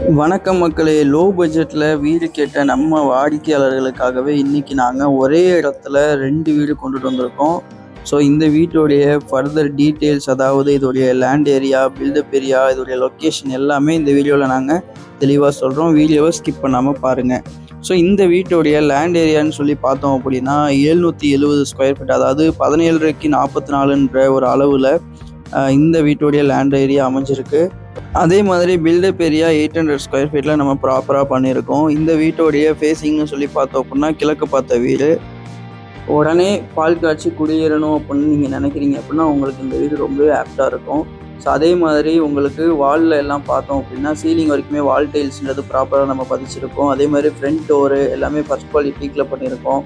வணக்கம் மக்களே. லோ பட்ஜெட்டில் வீடு கேட்ட நம்ம வாடிக்கையாளர்களுக்காகவே இன்றைக்கி நாங்கள் ஒரே இடத்துல 2 வீடு கொண்டுட்டு வந்திருக்கோம். ஸோ இந்த வீட்டுடைய ஃபர்தர் டீட்டெயில்ஸ், அதாவது இதோடைய லேண்ட் ஏரியா, பில்டப் ஏரியா, இதோடைய லொக்கேஷன் எல்லாமே இந்த வீடியோவில் நாங்கள் தெளிவாக சொல்கிறோம். வீடியோவை ஸ்கிப் பண்ணாமல் பாருங்கள். ஸோ இந்த வீட்டுடைய லேண்ட் ஏரியான்னு சொல்லி பார்த்தோம் அப்படின்னா 770 ஸ்கொயர் ஃபீட், அதாவது 17/44 ஒரு அளவில் இந்த வீட்டுடைய லேண்ட் ஏரியா அமைஞ்சிருக்கு. அதே மாதிரி பில்டப் ஏரியா 800 ஸ்கொயர் ஃபீட்டில் நம்ம ப்ராப்பராக பண்ணியிருக்கோம். இந்த வீட்டோடைய ஃபேஸிங்னு சொல்லி பார்த்தோம் அப்படின்னா கிழக்கு பார்த்த வீடு. உடனே பால் காய்ச்சி குடியேறணும் அப்படின்னு நீங்கள் நினைக்கிறீங்க அப்படின்னா உங்களுக்கு இந்த வீடு ரொம்பவே ஆப்டாக இருக்கும். ஸோ அதே மாதிரி உங்களுக்கு வாலில் எல்லாம் பார்த்தோம் அப்படின்னா சீலிங் வரைக்குமே வால் டைல்ஸ்ன்றது ப்ராப்பராக நம்ம பதிச்சிருக்கோம். அதே மாதிரி ஃப்ரண்ட் டோரு எல்லாமே ஃபர்ஸ்ட் குவாலிட்டியில் பண்ணியிருக்கோம்.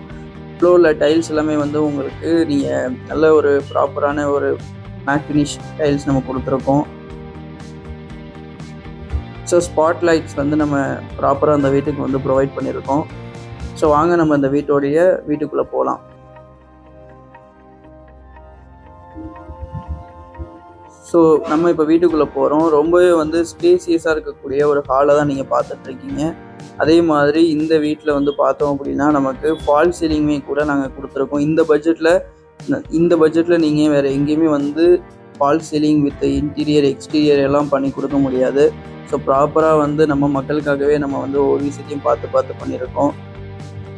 ஃப்ளோரில் டைல்ஸ் எல்லாமே உங்களுக்கு நீங்கள் நல்ல ஒரு ப்ராப்பரான ஒரு மேட் ஃபினிஷ் டைல்ஸ் நம்ம கொடுத்துருக்கோம். ஸோ ஸ்பாட் லைட்ஸ் நம்ம ப்ராப்பராக அந்த வீட்டுக்கு ப்ரொவைட் பண்ணியிருக்கோம். ஸோ வாங்க நம்ம இந்த வீட்டுக்குள்ளே போகலாம். ஸோ நம்ம இப்போ வீட்டுக்குள்ளே போகிறோம். ரொம்பவே ஸ்பேசியஸாக இருக்கக்கூடிய ஒரு ஹாலை தான் நீங்கள் பார்த்துட்ருக்கீங்க. அதே மாதிரி இந்த வீட்டில் பார்த்தோம் அப்படின்னா நமக்கு ஃபால் சீலிங்குமே கூட நாங்கள் கொடுத்துருக்கோம். இந்த பட்ஜெட்டில் நீங்கள் வேறு எங்கேயுமே fall ceiling with interior exterior எல்லாம் பண்ணி கொடுக்க முடியாது. ஸோ ப்ராப்பராக நம்ம மக்களுக்காகவே நம்ம ஒவ்வொரு விஷயத்தையும் பார்த்து பண்ணியிருக்கோம்.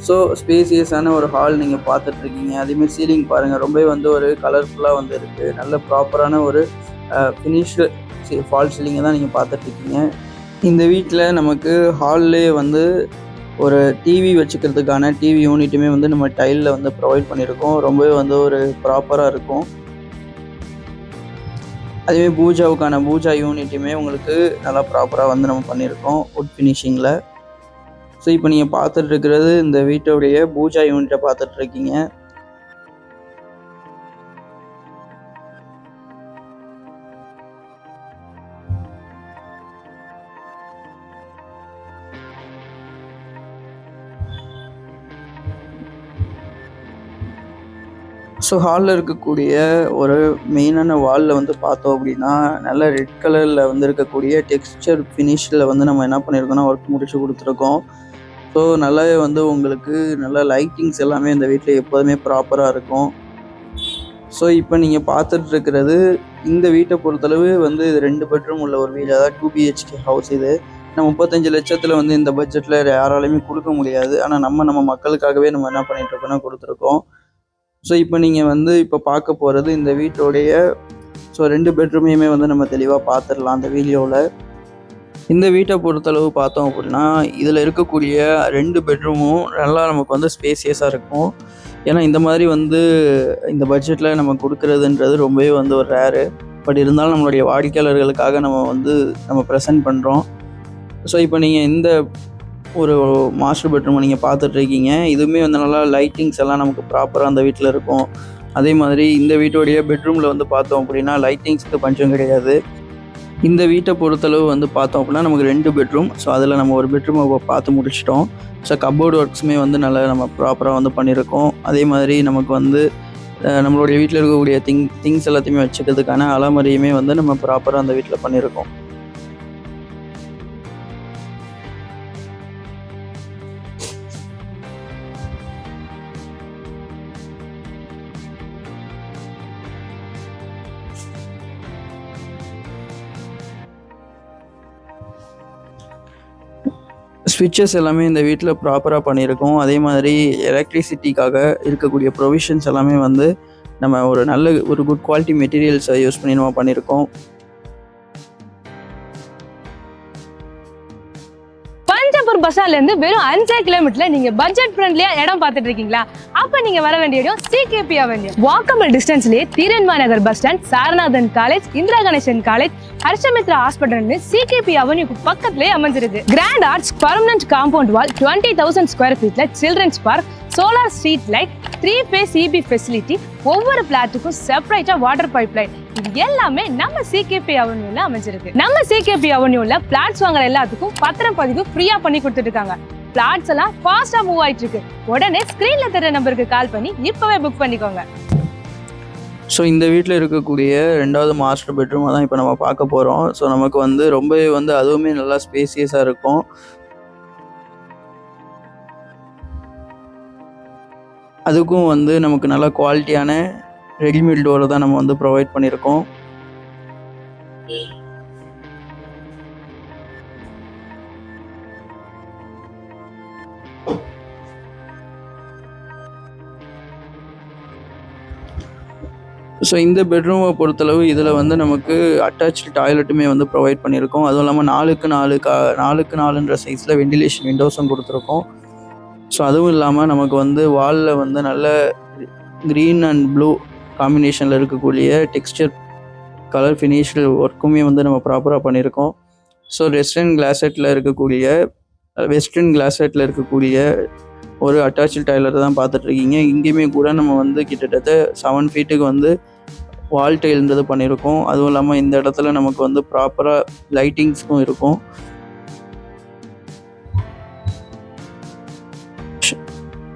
ஸோ ஸ்பேசியஸான ஒரு ஹால் நீங்கள் பார்த்துட்ருக்கீங்க. அதேமாதிரி சீலிங் பாருங்கள், ரொம்பவே ஒரு கலர்ஃபுல்லாக இருக்குது. நல்ல ப்ராப்பரான ஒரு ஃபினிஷ்டு ஃபால் சீலிங்கை தான் நீங்கள் பார்த்துட்ருக்கீங்க. இந்த வீட்டில் நமக்கு ஹால்லே ஒரு டிவி வச்சுக்கிறதுக்கான டிவி யூனிட்டுமே நம்ம டைலில் ப்ரொவைட் பண்ணியிருக்கோம். ரொம்பவே ஒரு ப்ராப்பராக இருக்கும். அதேமாதிரி பூஜா யூனிட்டுமே உங்களுக்கு நல்லா ப்ராப்பராக நம்ம பண்ணியிருக்கோம் வுட் ஃபினிஷிங்கில். ஸோ இப்போ நீங்கள் பார்த்துட்ருக்கிறது இந்த வீட்டுடைய பூஜா யூனிட்டை பார்த்துட்ருக்கீங்க. ஸோ ஹாலில் இருக்கக்கூடிய ஒரு மெயினான வாலில் பார்த்தோம் அப்படின்னா நல்ல ரெட் கலரில் இருக்கக்கூடிய டெக்ஸ்சர் ஃபினிஷில் நம்ம என்ன பண்ணியிருக்கோம்னா ஒர்க் முடிச்சு கொடுத்துருக்கோம். ஸோ நல்லாவே உங்களுக்கு நல்ல லைட்டிங்ஸ் எல்லாமே இந்த வீட்டில் எப்போதுமே ப்ராப்பராக இருக்கும். ஸோ இப்போ நீங்கள் பார்த்துட்ருக்கிறது இந்த வீட்டை பொறுத்தளவு இது 2 பெட்ரூம் உள்ள ஒரு வீடு, அதாவது 2 BHK ஹவுஸ். இது 35 லட்சத்தில் இந்த பட்ஜெட்டில் யாராலையுமே கொடுக்க முடியாது. ஆனால் நம்ம மக்களுக்காகவே நம்ம என்ன பண்ணிகிட்ருக்கோன்னா கொடுத்துருக்கோம். ஸோ இப்போ நீங்கள் இப்போ பார்க்க போகிறது இந்த வீட்டோடைய 2 பெட்ரூமையுமே நம்ம தெளிவாக பார்த்துடலாம் அந்த வீடியோவில். இந்த வீட்டை பொறுத்தளவு பார்த்தோம் அப்படின்னா இதில் இருக்கக்கூடிய 2 பெட்ரூமும் நல்லா நமக்கு ஸ்பேசியஸாக இருக்கும். ஏன்னா இந்த மாதிரி இந்த பட்ஜெட்டில் நம்ம கொடுக்குறதுன்றது ரொம்பவே ஒரு ரேரு. பட் இருந்தாலும் நம்மளுடைய வாடிக்கையாளர்களுக்காக நம்ம ப்ரெசென்ட் பண்ணுறோம். ஸோ இப்போ நீங்கள் இந்த ஒரு மாஸ்டர் பெட்ரூம் நீங்கள் பார்த்துட்ருக்கீங்க. இதுவுமே நல்லா லைட்டிங்ஸ் எல்லாம் நமக்கு ப்ராப்பராக அந்த வீட்டில் இருக்கும். அதே மாதிரி இந்த வீட்டோடைய பெட்ரூமில் பார்த்தோம் அப்படின்னா லைட்டிங்ஸ்க்கு பஞ்சம் கிடையாது. இந்த வீட்டை பொறுத்தளவு பார்த்தோம் அப்படின்னா நமக்கு 2 பெட்ரூம். ஸோ அதில் நம்ம ஒரு பெட்ரூமை பார்த்து முடிச்சிட்டோம். ஸோ கப்போர்டு ஒர்க்ஸுமே நல்லா நம்ம ப்ராப்பராக பண்ணியிருக்கோம். அதே மாதிரி நமக்கு நம்மளுடைய வீட்டில் இருக்கக்கூடிய திங்ஸ் எல்லாத்தையுமே வச்சுக்கிறதுக்கான அலமாரியுமே நம்ம ப்ராப்பராக அந்த வீட்டில் பண்ணியிருக்கோம். ஸ்விட்சஸ் எல்லாமே இந்த வீட்டில் ப்ராப்பராக பண்ணியிருக்கோம். அதே மாதிரி எலக்ட்ரிசிட்டிக்காக இருக்கக்கூடிய ப்ரொவிஷன்ஸ் எல்லாமே நம்ம ஒரு குட் குவாலிட்டி மெட்டீரியல்ஸை யூஸ் பண்ணி நம்ம பண்ணியிருக்கோம். பஞ்சாபூர் பஸ்ஸாலேருந்து வெறும் 5 கிலோமீட்டர்ல நீங்க பட்ஜெட் ஃப்ரெண்ட்லியா இடம் பார்த்துட்டு இருக்கீங்களா? அப்ப நீங்க வர வேண்டிய இடம் CKP அவென்யூ. வாக்கபிள் டிஸ்டன்ஸ்லயே Theeranma Nagar bus stand, Saranathan college, Indira Ganesan college, Harshamitra ஹாஸ்பிட்டல்னு CKP அவென்யூக்கு பக்கத்திலே அமைஞ்சிருக்கு. Grand arts permanent compound wall, 20,000 square ஃபீட்ல children's park, solar street light, 3 phase EB facility, ஒவ்வொரு பிளாட்டுக்கும் செப்பரேட்டா வாட்டர் பைப் லைன், இது எல்லாமே நம்ம CKP அவென்யூல அமைஞ்சிருக்கு. நம்ம CKP அவென்யூல பிளாட்ஸ் வாங்குற எல்லாத்துக்கும் பத்திரம் பதிவு ஃப்ரீயா பண்ணி கொடுத்துட்டு இருக்காங்க. பிளாட்ஸ் எல்லாம் ஃபாஸ்டா மூவ் ஆயிட்டு இருக்கு. உடனே ஸ்கிரீன்ல தெரிய நம்பருக்கு கால் பண்ணி இப்பவே புக் பண்ணிக்கோங்க. ஸோ இந்த வீட்டில் இருக்கக்கூடிய 2வது மாஸ்டர் பெட்ரூமை தான் இப்போ நம்ம பார்க்க போகிறோம். ஸோ நமக்கு வந்து ரொம்பவே வந்து அதுவுமே நல்லா ஸ்பேசியஸாக இருக்கும். அதுக்கும் வந்து நமக்கு நல்ல குவாலிட்டியான ரெடிமேட் டோரை தான் நம்ம வந்து ப்ரொவைட் பண்ணியிருக்கோம். ஸோ இந்த பெட்ரூமை பொறுத்தளவு இதில் வந்து நமக்கு அட்டாச்சு டாய்லெட்டுமே வந்து ப்ரொவைட் பண்ணியிருக்கோம். அதுவும் இல்லாமல் 4x4 4x4ன்ற சைஸில் வெண்டிலேஷன் விண்டோஸும் கொடுத்துருக்கோம். ஸோ அதுவும் இல்லாமல் நமக்கு வந்து வாலில் வந்து நல்ல க்ரீன் அண்ட் ப்ளூ காம்பினேஷனில் இருக்கக்கூடிய டெக்ஸ்டர் கலர் ஃபினிஷில் ஒர்க்குமே வந்து நம்ம ப்ராப்பராக பண்ணியிருக்கோம். ஸோ வெஸ்டர்ன் கிளாசெட்டில் இருக்கக்கூடிய ஒரு அட்டாச்சு டாய்லெட் தான் பார்த்துட்ருக்கீங்க. இங்கேயுமே கூட நம்ம வந்து கிட்டத்தட்ட 7 ஃபீட்டுக்கு வந்து வால் டைல்ன்றது பண்ணியிருக்கோம். அதுவும் இல்லாமல் இந்த இடத்துல நமக்கு வந்து ப்ராப்பராக லைட்டிங்ஸும் இருக்கும்.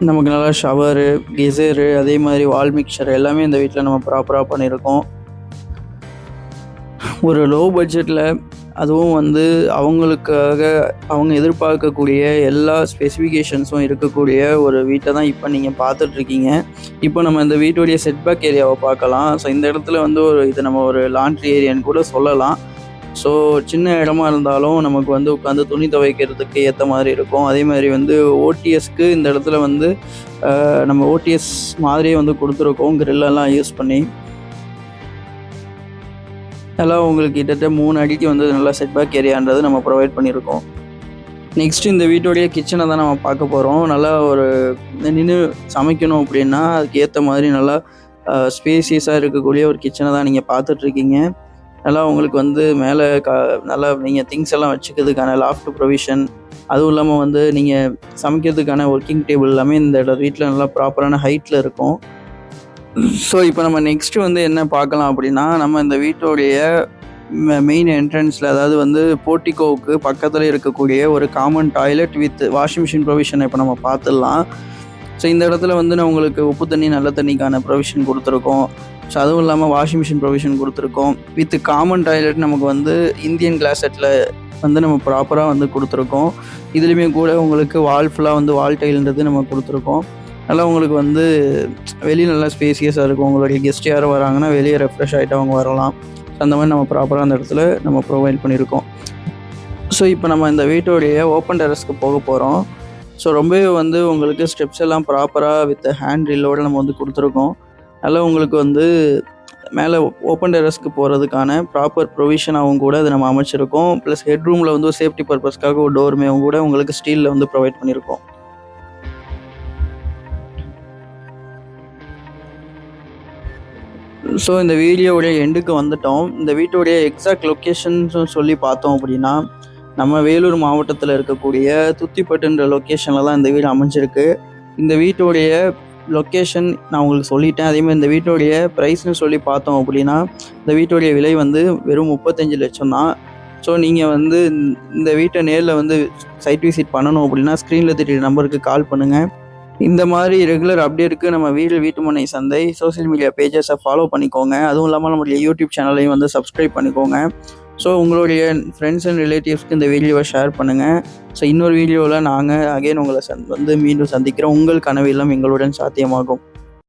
நமக்கு நல்லா ஷவரு, கெசரு, அதே மாதிரி வால் மிக்சர் எல்லாமே இந்த வீட்டில் நம்ம ப்ராப்பராக பண்ணியிருக்கோம். ஒரு லோ பட்ஜெட்டில் அதுவும் வந்து அவங்க எதிர்பார்க்கக்கூடிய எல்லா ஸ்பெசிஃபிகேஷன்ஸும் இருக்கக்கூடிய ஒரு வீட்டை தான் இப்போ நீங்கள் பார்த்துட்ருக்கீங்க. இப்போ நம்ம இந்த வீட்டுடைய செட்பேக் ஏரியாவை பார்க்கலாம். ஸோ இந்த இடத்துல வந்து இது நம்ம ஒரு லாண்ட்ரி ஏரியான்னு கூட சொல்லலாம். ஸோ சின்ன இடமா இருந்தாலும் நமக்கு வந்து உட்காந்து துணி துவைக்கிறதுக்கு ஏற்ற மாதிரி இருக்கும். அதே மாதிரி வந்து ஓடிஎஸ்க்கு இந்த இடத்துல வந்து நம்ம ஓடிஎஸ் மாதிரியே வந்து கொடுத்துருக்கோம் கிரில்லெல்லாம் யூஸ் பண்ணி. எல்லாம் உங்களுக்கு கிட்டத்தட்ட 3 அடிக்கு வந்து நல்லா செட்பேக் ஏரியான்றது நம்ம ப்ரொவைட் பண்ணியிருக்கோம். நெக்ஸ்ட் இந்த வீட்டுடைய கிச்சனை தான் நம்ம பார்க்க போகிறோம். நல்லா ஒரு நின்று சமைக்கணும் அப்படின்னா அதுக்கு ஏற்ற மாதிரி நல்லா ஸ்பேசியஸாக இருக்கக்கூடிய ஒரு கிச்சனை தான் நீங்கள் பார்த்துட்ருக்கீங்க. நல்லா உங்களுக்கு வந்து மேலே நல்லா நீங்கள் திங்ஸ் எல்லாம் வச்சுக்கிறதுக்கான லாஃப்ட் ப்ரொவிஷன், அதுவும் இல்லாமல் வந்து நீங்கள் சமைக்கிறதுக்கான ஒர்க்கிங் டேபிள் எல்லாமே இந்த வீட்டில் நல்லா ப்ராப்பரான ஹைட்டில் இருக்கும். ஸோ இப்போ நம்ம நெக்ஸ்ட்டு வந்து என்ன பார்க்கலாம் அப்படின்னா, நம்ம இந்த வீட்டோடைய மெயின் என்ட்ரன்ஸில், அதாவது வந்து போர்ட்டிகோவுக்கு பக்கத்தில் இருக்கக்கூடிய ஒரு common toilet with washing machine ப்ரொவிஷனை இப்போ நம்ம பார்த்துடலாம். ஸோ இந்த இடத்துல வந்து நான் உங்களுக்கு உப்பு தண்ணி நல்ல தண்ணிக்கான ப்ரொவிஷன் கொடுத்துருக்கோம். ஸோ அதுவும் இல்லாமல் வாஷிங் மிஷின் ப்ரொவிஷன் கொடுத்துருக்கோம். வித் காமன் டாய்லெட் நமக்கு வந்து இந்தியன் கிளாசெட்டில் வந்து நம்ம ப்ராப்பராக வந்து கொடுத்துருக்கோம். இதுலேயுமே கூட உங்களுக்கு வால் ஃபுல்லாக வந்து வால் டைல்ன்றது நம்ம கொடுத்துருக்கோம். நல்லா உங்களுக்கு வந்து வெளியே நல்லா ஸ்பேசியஸாக இருக்கும். உங்களுடைய கெஸ்ட் யாரும் வராங்கன்னா வெளியே ரெஃப்ரெஷ் ஆகிட்டு அவங்க வரலாம். அந்த மாதிரி நம்ம ப்ராப்பராக அந்த இடத்துல நம்ம ப்ரொவைட் பண்ணியிருக்கோம். ஸோ இப்போ நம்ம இந்த வீட்டோடைய ஓப்பன் டெரஸ்க்கு போக போகிறோம். ஸோ ரொம்பவே வந்து உங்களுக்கு ஸ்டெப்ஸ் எல்லாம் ப்ராப்பராக வித் ஹேண்ட் ட்ரில்லோடு நம்ம வந்து கொடுத்துருக்கோம். நல்லா உங்களுக்கு வந்து மேலே ஓப்பன் டெரஸ்க்கு போகிறதுக்கான ப்ராப்பர் ப்ரொவிஷனாகவும் கூட அதை நம்ம அமைச்சிருக்கோம். ப்ளஸ் ஹெட்ரூமில் வந்து சேஃப்டி பர்பஸ்க்காக ஒரு டோர்மேவும் கூட உங்களுக்கு ஸ்டீலில் வந்து ப்ரொவைட் பண்ணியிருக்கோம். ஸோ இந்த வீடியோவுடைய எண்டுக்கு வந்துட்டோம். இந்த வீட்டுடைய எக்ஸாக்ட் லொக்கேஷன்ஸும் சொல்லி பார்த்தோம் அப்படின்னா, நம்ம வேலூர் மாவட்டத்தில் இருக்கக்கூடிய துத்திப்பட்டுன்ற லொக்கேஷனில் தான் இந்த வீடு அமைஞ்சிருக்கு. இந்த வீட்டுடைய லொக்கேஷன் நான் உங்களுக்கு சொல்லிட்டேன். அதேமாதிரி இந்த வீட்டுடைய ப்ரைஸ்னு சொல்லி பார்த்தோம் அப்படின்னா, இந்த வீட்டுடைய விலை வந்து வெறும் 35 லட்சம் தான். ஸோ நீங்கள் வந்து இந்த வீட்டை நேரில் வந்து சைட் விசிட் பண்ணணும் அப்படின்னா ஸ்க்ரீனில் தெரியுற நம்பருக்கு கால் பண்ணுங்கள். இந்த மாதிரி ரெகுலர் அப்டேட்டுக்கு நம்ம வீட்டுமனை சந்தை சோசியல் மீடியா பேஜஸை ஃபாலோ பண்ணிக்கோங்க. அதுவும் இல்லாமல் நம்மளுடைய யூடியூப் சேனலையும் வந்து சப்ஸ்கிரைப் பண்ணிக்கோங்க. ஸோ உங்களுடைய ஃப்ரெண்ட்ஸ் அண்ட் ரிலேட்டிவ்ஸ்க்கு இந்த வீடியோவை ஷேர் பண்ணுங்கள். ஸோ இன்னொரு வீடியோவில் நாங்கள் அகைன் உங்களை மீண்டும் சந்திக்கிறோம். உங்கள் கனவு இல்லம் எங்களுடன் சாத்தியமாகும்.